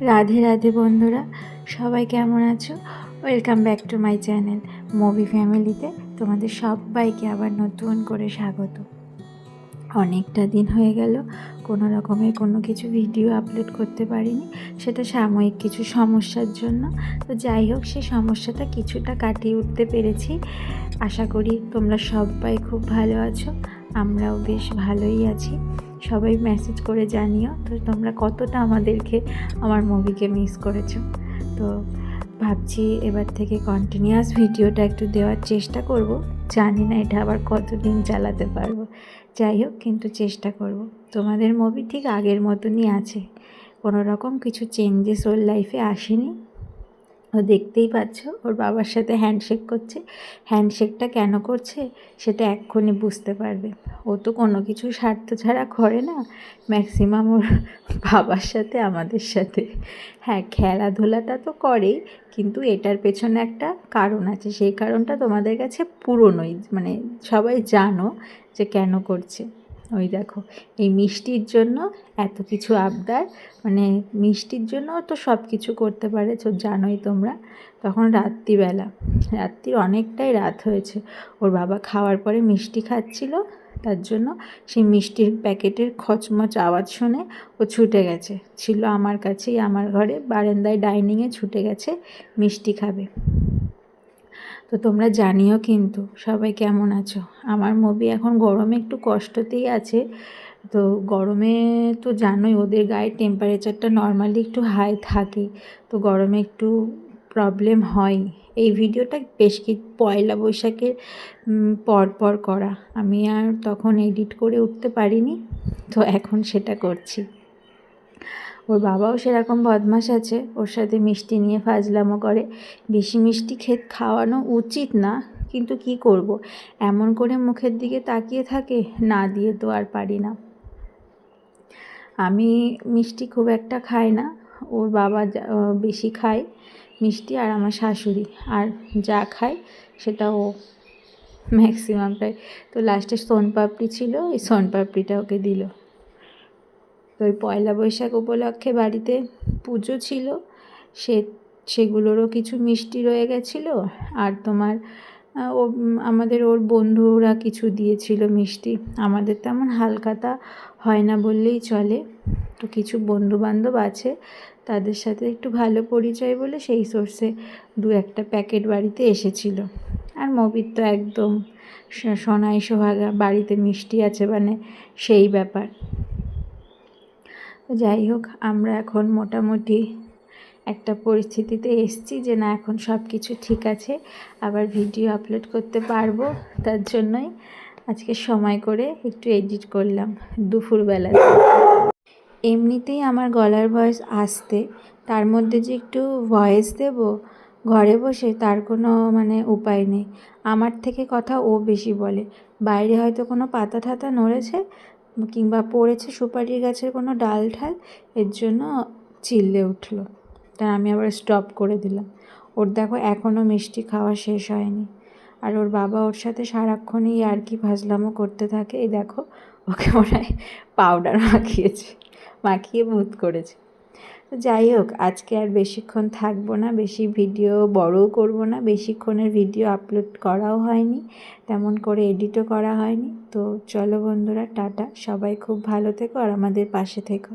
রাধে রাধে বন্ধুরা, সবাই কেমন আছো? Welcome back to my channel movie ফ্যামিলিতে তোমাদের সবাইকে আবার নতুন করে স্বাগত। অনেকটা দিন হয়ে গেল কোনো রকমের কোনো কিছু ভিডিও আপলোড করতে পারিনি, সেটা সাময়িক কিছু সমস্যার জন্য। তো যাই হোক, সেই সমস্যাটা কিছুটা কাটিয়ে উঠতে পেরেছি। আশা করি তোমরা সবাই খুব ভালো আছো, আমরাও বেশ ভালোই আছি। সবাই মেসেজ করে জানিও তো তোমরা কতটা আমার মুভিকে মিস করেছো। তো ভাবছি এবার থেকে কন্টিনিউয়াস ভিডিওটা একটু দেওয়ার চেষ্টা করব। জানি না এটা আবার কতদিন চালাতে পারবো, যাই হোক কিন্তু চেষ্টা করব। তোমাদের মুভি ঠিক আগের মতনই আছে, কোনো রকম কিছু চেঞ্জেস ওর লাইফে আসেনি। ও দেখতেই পাচ্ছ ওর বাবার সাথে হ্যান্ডশেক করছে। হ্যান্ডশেকটা কেন করছে সেটা এক্ষুনি বুঝতে পারবে। ও তো কোনো কিছু স্বার্থ ছাড়া করে না, ম্যাক্সিমাম ওর বাবার সাথে আমাদের সাথে। হ্যাঁ, খেলাধুলাটা তো করেই, কিন্তু এটার পেছনে একটা কারণ আছে। সেই কারণটা তোমাদের কাছে পুরনোই, মানে সবাই জানো যে কেন করছে। ওই দেখো, এই মিষ্টির জন্য এত কিছু আবদার, মানে মিষ্টির জন্য তো সব কিছু করতে পারে, তো জানোই তোমরা। তখন রাত্রির অনেকটাই রাত হয়েছে। ওর বাবা খাওয়ার পরে মিষ্টি খাচ্ছিল, তার জন্য সেই মিষ্টির প্যাকেটের খচমচ আওয়াজ শুনে ও ছুটে গেছে। ছিল আমার কাছেই, আমার ঘরে বারান্দায় ডাইনিংয়ে ছুটে গেছে মিষ্টি খাবে। তো তোমরা জানিও কিন্তু সবাই কেমন আছো। আমার মুভি এখন গরমে একটু কষ্টতেই আছে। তো গরমে তো জানোই ওদের গায়ের টেম্পারেচারটা নর্মালি একটু হাই থাকে, তো গরমে একটু প্রবলেম হয়। এই ভিডিওটা বেশ কি পয়লা বৈশাখের পর করা, আমি আর তখন এডিট করে উঠতে পারিনি, তো এখন সেটা করছি। ওর বাবাও সেরকম বদমাশ আছে, ওর সাথে মিষ্টি নিয়ে ফাজলামো করে। বেশি মিষ্টি খাওয়ানো উচিত না, কিন্তু কি করব, এমন করে মুখের দিকে তাকিয়ে থাকে, না দিয়ে তো আর পারি না। আমি মিষ্টি খুব একটা খাই না, ওর বাবা বেশি খায় মিষ্টি, আর আমার শাশুড়ি, আর যা খায় সেটা ও ম্যাক্সিমামটাই। তো লাস্টে সোনপাপড়ি ছিল, এই সোনপাপড়িটা ওকে দিল। তো ওই পয়লা বৈশাখ উপলক্ষে বাড়িতে পুজো ছিল, সেগুলোরও কিছু মিষ্টি রয়ে গেছিলো। আর তোমার আমাদের ওর বন্ধুরা কিছু দিয়েছিল মিষ্টি। আমাদের তেমন হালখাতা হয় না বললেই চলে, তো কিছু বন্ধুবান্ধব আছে, তাদের সাথে একটু ভালো পরিচয় বলে সেই সোর্সে 2-1 প্যাকেট বাড়িতে এসেছিল। আর মুভির তো একদম সোনাই সোহাগা, বাড়িতে মিষ্টি আছে মানে সেই ব্যাপার। যাই হোক, আমরা এখন মোটামুটি একটা পরিস্থিতিতে এসেছি যে না, এখন সব কিছু ঠিক আছে, আবার ভিডিও আপলোড করতে পারবো। তার জন্যই আজকে সময় করে একটু এডিট করলাম দুপুরবেলা। এমনিতেই আমার গলার ভয়েস আসতে, তার মধ্যে যে একটু ভয়েস দেব ঘরে বসে, তার কোনো মানে উপায় নেই। আমার থেকে কথা ও বেশি বলে। বাইরে হয়তো কোনো পাতা ঠাতা নড়েছে কিংবা পড়েছে সুপারি গাছের কোনো ডাল ঠাল, এর জন্য চিল্লে উঠলো। তা আমি আবার স্টপ করে দিলাম। ওর দেখো এখনও মিষ্টি খাওয়া শেষ হয়নি, আর ওর বাবা ওর সাথে সারাক্ষণই আর কি ফাজলামো করতে থাকে। এই দেখো, ওকে মনে হয় পাউডার মাখিয়ে ভূত করেছে। তো যাই হোক, আজকে আর বেশিক্ষণ থাকবো না, বেশি ভিডিও বড়ও করবো না, বেশিক্ষণের ভিডিও আপলোড করাও হয়নি, তেমন করে এডিটও করা হয়নি। তো চলো বন্ধুরা, টাটা, সবাই খুব ভালো থেকো আর আমাদের পাশে থেকো।